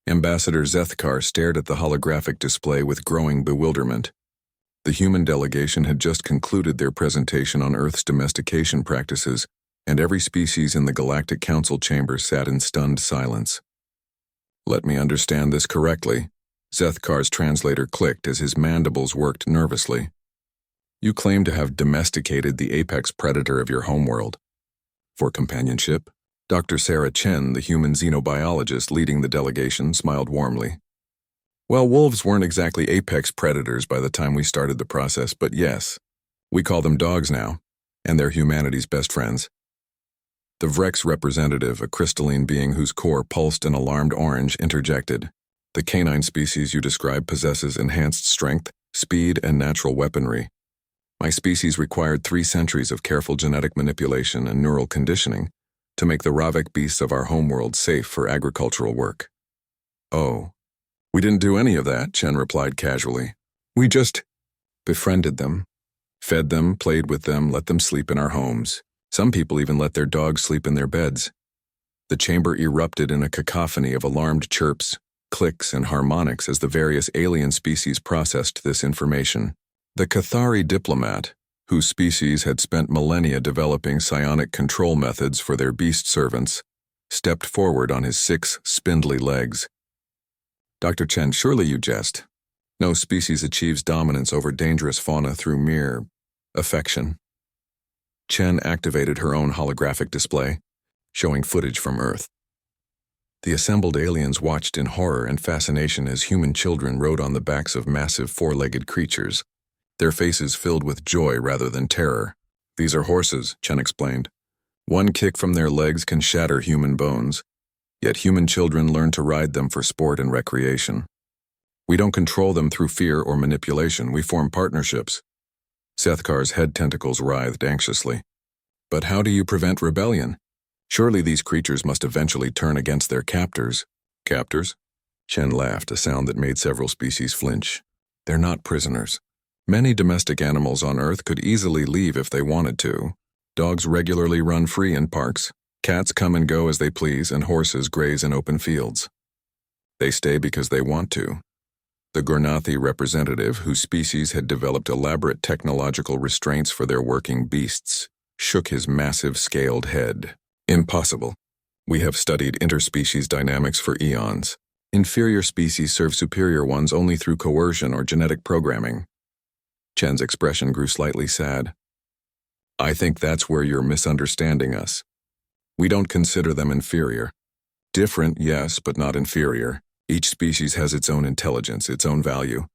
Ambassador Zethkar stared at the holographic display with growing bewilderment. The human delegation had just concluded their presentation on Earth's domestication practices, and every species in the Galactic Council chamber sat in stunned silence. "Let me understand this correctly." Zethkar's translator clicked as his mandibles worked nervously. "You claim to have domesticated the apex predator of your homeworld. For companionship?" Dr. Sarah Chen, the human xenobiologist leading the delegation, smiled warmly. "Well, wolves weren't exactly apex predators by the time we started the process, but yes, we call them dogs now, and they're humanity's best friends." The Vrex representative, a crystalline being whose core pulsed an alarmed orange, interjected. "The canine species you describe possesses enhanced strength, speed, and natural weaponry. My species required 3 centuries of careful genetic manipulation and neural conditioning to make the Ravik beasts of our homeworld safe for agricultural work." "Oh, we didn't do any of that," Chen replied casually. "We just befriended them, fed them, played with them, let them sleep in our homes. Some people even let their dogs sleep in their beds." The chamber erupted in a cacophony of alarmed chirps, clicks, and harmonics as the various alien species processed this information. The Cathari diplomat, whose species had spent millennia developing psionic control methods for their beast servants, stepped forward on his 6 spindly legs. "Dr. Chen, surely you jest. No species achieves dominance over dangerous fauna through mere affection." Chen activated her own holographic display, showing footage from Earth. The assembled aliens watched in horror and fascination as human children rode on the backs of massive 4-legged creatures, their faces filled with joy rather than terror. "These are horses," Chen explained. "One kick from their legs can shatter human bones, yet human children learn to ride them for sport and recreation. We don't control them through fear or manipulation, we form partnerships." Zethkar's head tentacles writhed anxiously. "But how do you prevent rebellion? Surely these creatures must eventually turn against their captors." "Captors?" Chen laughed, a sound that made several species flinch. "They're not prisoners. Many domestic animals on Earth could easily leave if they wanted to. Dogs regularly run free in parks, cats come and go as they please, and horses graze in open fields. They stay because they want to." The Gornathi representative, whose species had developed elaborate technological restraints for their working beasts, shook his massive scaled head. "Impossible. We have studied interspecies dynamics for eons. Inferior species serve superior ones only through coercion or genetic programming." Chen's expression grew slightly sad. "I think that's where you're misunderstanding us. We don't consider them inferior. Different, yes, but not inferior. Each species has its own intelligence, its own value."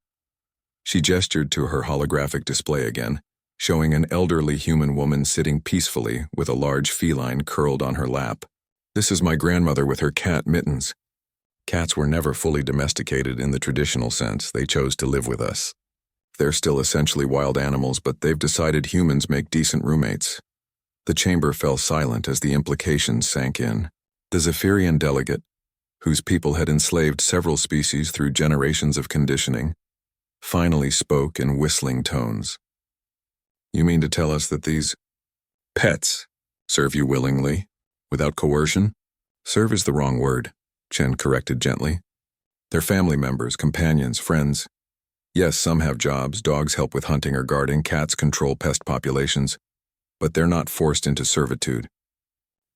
She gestured to her holographic display again, showing an elderly human woman sitting peacefully with a large feline curled on her lap. "This is my grandmother with her cat Mittens. Cats were never fully domesticated in the traditional sense. They chose to live with us. They're still essentially wild animals, but they've decided humans make decent roommates." The chamber fell silent as the implications sank in. The Zephyrian delegate, whose people had enslaved several species through generations of conditioning, finally spoke in whistling tones. "You mean to tell us that these pets serve you willingly, without coercion?" "Serve is the wrong word," Chen corrected gently. "They're family members, companions, friends. Yes, some have jobs, dogs help with hunting or guarding, cats control pest populations, but they're not forced into servitude.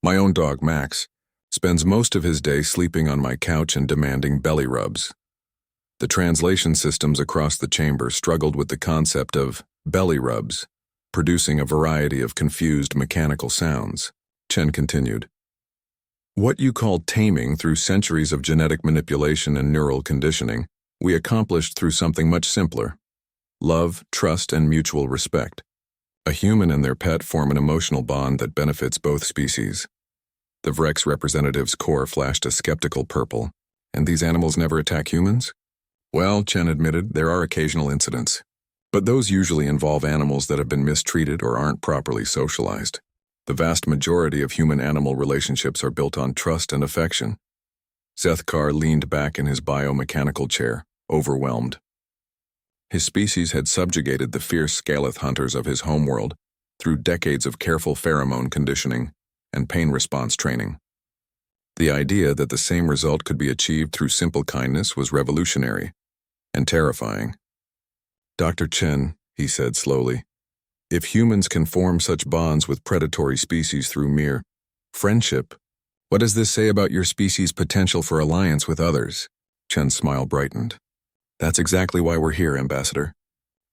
My own dog, Max, spends most of his day sleeping on my couch and demanding belly rubs." The translation systems across the chamber struggled with the concept of belly rubs, producing a variety of confused mechanical sounds. Chen continued. "What you call taming through centuries of genetic manipulation and neural conditioning, we accomplished through something much simpler: love, trust, and mutual respect. A human and their pet form an emotional bond that benefits both species." The Vrex representative's core flashed a skeptical purple. "And these animals never attack humans?" "Well," Chen admitted, "there are occasional incidents. But those usually involve animals that have been mistreated or aren't properly socialized. The vast majority of human-animal relationships are built on trust and affection." Zethkar leaned back in his biomechanical chair, overwhelmed. His species had subjugated the fierce Scaleth hunters of his homeworld through decades of careful pheromone conditioning and pain response training. The idea that the same result could be achieved through simple kindness was revolutionary and terrifying. Dr. Chen, he said slowly, if humans can form such bonds with predatory species through mere friendship, what does this say about your species' potential for alliance with others? Chen's smile brightened. That's exactly why we're here, Ambassador.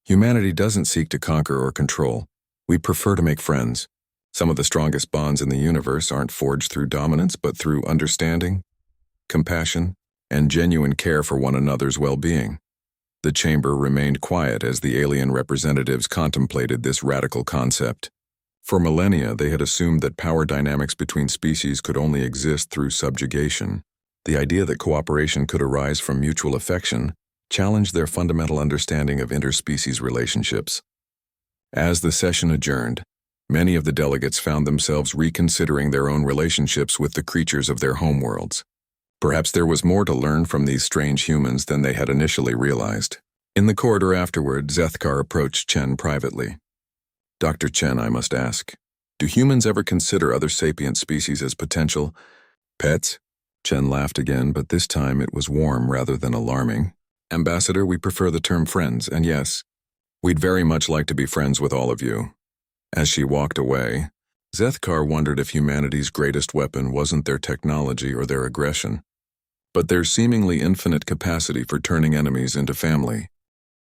Humanity doesn't seek to conquer or control. We prefer to make friends. Some of the strongest bonds in the universe aren't forged through dominance, but through understanding, compassion, and genuine care for one another's well-being. The chamber remained quiet as the alien representatives contemplated this radical concept. For millennia, they had assumed that power dynamics between species could only exist through subjugation. The idea that cooperation could arise from mutual affection challenged their fundamental understanding of interspecies relationships. As the session adjourned, many of the delegates found themselves reconsidering their own relationships with the creatures of their homeworlds. Perhaps there was more to learn from these strange humans than they had initially realized. In the corridor afterward, Zethkar approached Chen privately. Dr. Chen, I must ask, do humans ever consider other sapient species as potential pets? Chen laughed again, but this time it was warm rather than alarming. Ambassador, we prefer the term friends, and yes, we'd very much like to be friends with all of you. As she walked away, Zethkar wondered if humanity's greatest weapon wasn't their technology or their aggression, but their seemingly infinite capacity for turning enemies into family.